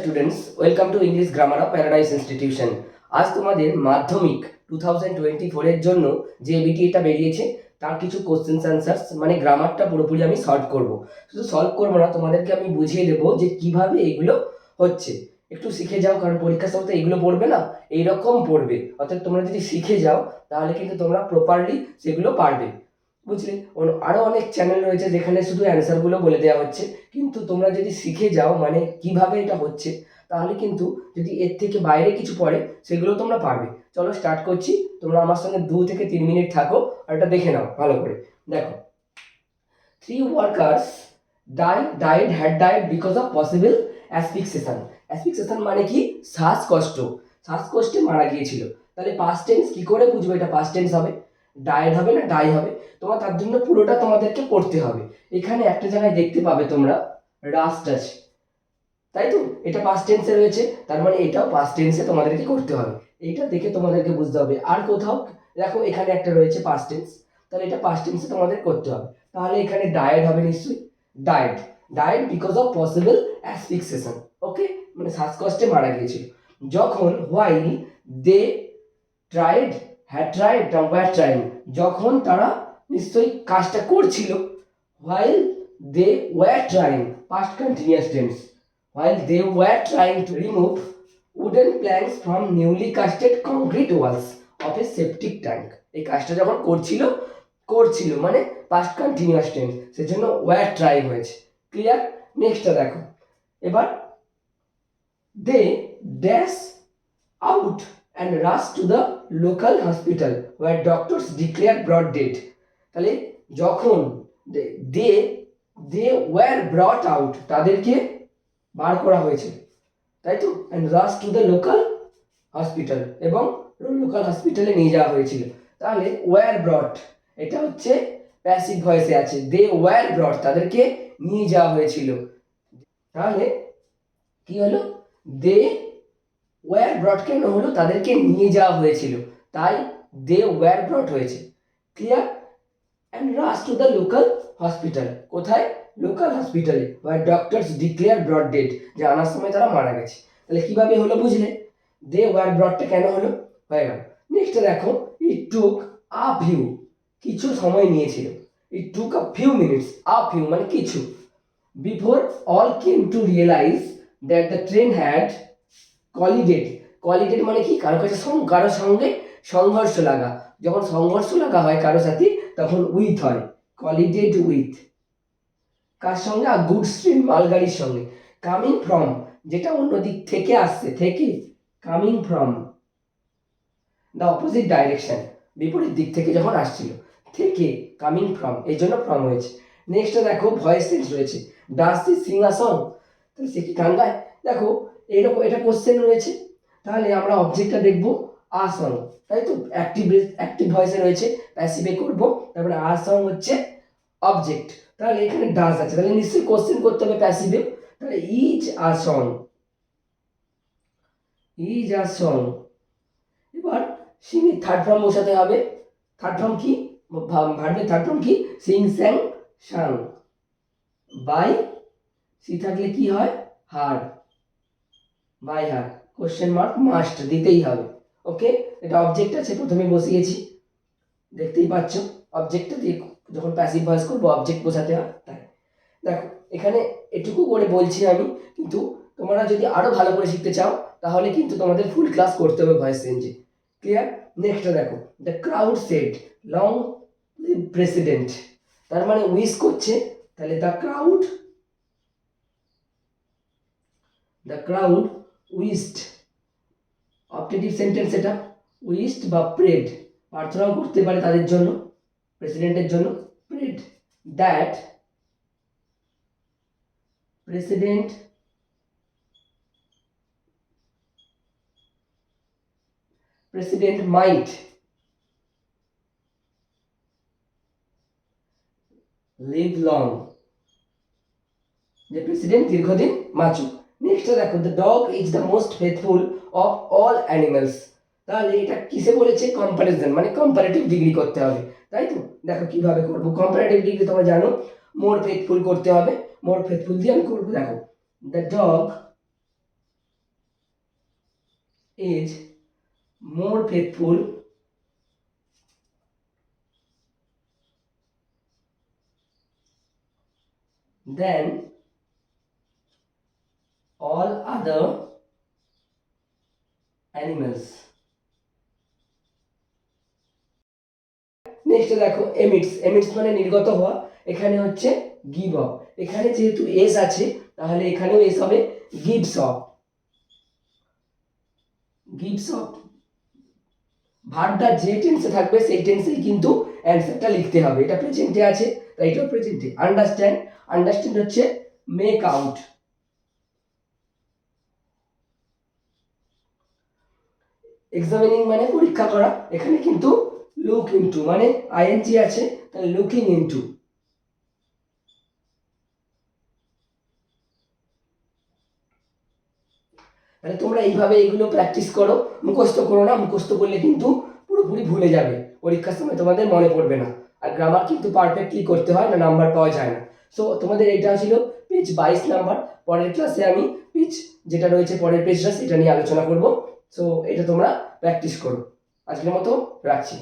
Students, welcome to English grammar of paradise institution. আজ তোমাদের মাধ্যমিক 2024 এর জন্য যে বিটিএটা বেরিয়েছে তার কিছু কোশ্চেন্স অ্যান্সার্স মানে গ্রামারটা পুরোপুরি আমি সলভ করব। শুধু সলভ করবো না, তোমাদেরকে আমি বুঝিয়ে দেবো যে কিভাবে এগুলো হচ্ছে। একটু শিখে যাও, কারণ পরীক্ষার সময় তো এগুলো পড়বে না, এইরকম পড়বে। অর্থাৎ তোমরা যদি শিখে যাও তাহলে কিন্তু তোমরা প্রপারলি সেগুলো পারবে, বুঝলে। আরো অনেক চ্যানেল রয়েছে যেখানে শুধু অ্যান্সারগুলো বলে দেওয়া হচ্ছে, কিন্তু তোমরা যদি শিখে যাও মানে কিভাবে এটা হচ্ছে, তাহলে কিন্তু যদি এর থেকে বাইরে কিছু পড়ে সেগুলো তোমরা পারবে। চলো স্টার্ট করছি, তোমরা আমার সঙ্গে 2 থেকে 3 মিনিট থাকো আর এটা দেখে নাও ভালো করে। দেখো, 3 workers had died because of possible asphyxiation. অ্যাসফিক্সিয়েশন মানে কি? শ্বাসকষ্ট, শ্বাসকষ্টে মারা গিয়েছিল। তাহলে পাস্ট টেন্স কি করে বুঝবে এটা পাস্ট টেন্স হবে? ডায়েড হবে না ডাই হবে? তোমার তার জন্য পুরোটা তোমাদেরকে পড়তে হবে। এখানে একটা জায়গায় দেখতে পাবে তোমরা রাস্ট আছে, তাই তো? এটা পাস্ট টেন্সে রয়েছে, তার মানে এটাও পাস্ট টেন্সে তোমাদেরকে করতে হবে। এটা দেখে তোমাদেরকে বুঝতে হবে। আর কোথাও দেখো এখানে একটা রয়েছে পাস্ট টেন্স, তাহলে এটা পাস্ট টেন্সে তোমাদের করতে হবে। তাহলে এখানে ডায়েড হবে নিশ্চয়ই, died, died because of possible asphyxiation. Okay, মানে শ্বাসকষ্টে মারা গিয়েছিল। যখন while they tried, had tried না ওয়্যার ট্রাইং, যখন তারা নিশ্চয়ই কাজটা করছিল। While they were trying, past continuous tense. While they were trying to remove wooden planks from newly casted concrete walls of a septic tank, এই কাজটা যখন করছিল মানে পাস্ট কন্টিনিউয়াস টেন্স, সেজন্য ওয়্যার ট্রাই হয়েছে। ক্লিয়ার? নেক্সটটা দেখো এবার, they dash out and rush to the local hospital where doctors declare brought dead. তাহলে যখন they were brought out, তাদেরকে বার করা হয়েছে, তাই তো, and rush to the local hospital, এবং লোকাল হসপিটালে নিয়ে যাওয়া হয়েছিল। তাহলে were brought এটা হচ্ছে প্যাসিভ ভয়েসে আছে, they were brought, তাদেরকে নিয়ে যাওয়া হয়েছিল। তাহলে কি হলো? they were brought কেন হলো? তাদেরকে নিয়ে যাওয়া হয়েছিল, তাই they were brought হয়েছে। Clear? and rush to the local hospital, কোথায়? লোকাল হসপিটালে, where doctors declare brought dead, যে আনার সময় তারা মারা গেছে। তাহলে কিভাবে হলো বুঝলে? they were brought কেন হলো? হয়ে গেল। নেক্সট দেখো, it took a few, কিছু সময় নিয়েছিল। it took a few minutes, a few মানে কিছু, before all came to realize that the train had collided. collided মানে কি? কারো সঙ্গে সংঘর্ষ লাগা। যখন সংঘর্ষ লাগা হয় কারো সাথে তখন উইথ হয়, collided with। কার সঙ্গে? গুডস ট্রেন, মালগাড়ির সঙ্গে। কামিং ফ্রম, যেটা অন্য দিক থেকে আসছে, থেকে, coming from the opposite direction, বিপরীত দিক থেকে যখন আসছিল, থেকে, কামিং ফ্রম, এই জন্য ফ্রম হয়েছে। নেক্সট দেখো, ভয়েস চেঞ্জ রয়েছে, ডাস সি সিং আ সং, তাহলে সে কি গান গায়? দেখো এইরকম এটা কোশ্চেন রয়েছে, তাহলে আমরা অবজেক্টটা দেখবো আ সং, তাই তো, অ্যাক্টিভ ভয়েসে রয়েছে, প্যাসিভে করবো, তারপরে আ সং হচ্ছে অবজেক্ট। তাহলে এখানে ডাস আছে, তাহলে নিশ্চয়ই কোশ্চেন করতে হবে প্যাসিভে। তাহলে is a song, is a song. এবার সিং এর থার্ড ফর্ম বসাতে হবে। থার্ড ফর্ম কি? ভার্বের থার্ড ফর্ম কি? Sing, sang, sung. By she থাকলে কি হয়? Her, by her, question mark must দিতেই হবে। ওকে, এটা অবজেক্ট আছে, প্রথমে বসিয়েছি, দেখতেই পাচ্ছ। অবজেক্টটা দিয়ে যখন প্যাসিভ ভয়েস করবো অবজেক্ট বোঝাতে হয়, তাই। দেখো এখানে এটুকু করে বলছি আমি, কিন্তু তোমরা যদি আরো ভালো করে শিখতে চাও তাহলে কিন্তু তোমাদের ফুল ক্লাস করতে হবে ভয়েস চেঞ্জে। ক্লিয়ার? নেক্সট দেখো, the crowd said long live president, তার মানে উইশ করছে, তাহলে the crowd wished, optative sentence এটা, উইশড বা প্রেড, প্রার্থনাও করতে পারে তাদের জন্য, প্রেসিডেন্টের জন্য, prayed that president might live long, যে প্রেসিডেন্ট দীর্ঘদিন বাঁচুক। নেক্সট দেখো, the dog is the most faithful of all animals, তাহলে এটা কিসে বলেছে? কম্পারিজন, মানে কম্পারেটিভ ডিগ্রি করতে হবে, তাই তো। দেখো কিভাবে করবো কম্পারেটিভ ডিগ্রি, তোমরা জানো মোর ফেথফুল করতে হবে, মোর ফেথফুল দিয়ে আমি করবো। দেখো, the dog is more faithful than all other animals. Next দেখো এমিটস মানে নির্গত হওয়া, এখানে হচ্ছে গিভ অফ, এখানে যেহেতু এস আছে তাহলে এখানেও এস হবে, গিভস অফ। ভার্বটা যে টেন্সে থাকবে সেই টেন্সেই কিন্তু অ্যান্সারটা লিখতে হবে। এটা প্রেজেন্টে আছে তাই এটাও প্রেজেন্টে। আন্ডারস্ট্যান্ড হচ্ছে মেক আউট। এক্সামিনিং মানে পরীক্ষা করা, এখানে কিন্তু লুক ইনটু মানে আইএনজি আছে তাহলে লুকিং ইনটু। তাহলে তোমরা এইভাবে এইগুলো প্র্যাকটিস করো, মুখস্থ করো না, মুখস্থ করলে কিন্তু পুরোপুরি ভুলে যাবে, পরীক্ষার সময় তোমাদের মনে পড়বে না। আর গ্রামার কিন্তু পারফেক্টলি করতে হয়, না নাম্বার পাওয়া যায় না। সো তোমাদের এইটা ছিল পেজ 22 নাম্বার। পরের ক্লাসে আমি পেজ যেটা রয়েছে পরের পেজটা সেটা নিয়ে আলোচনা করব। সো এটা তোমরা প্র্যাকটিস করো। আজকের মতো রাখছি।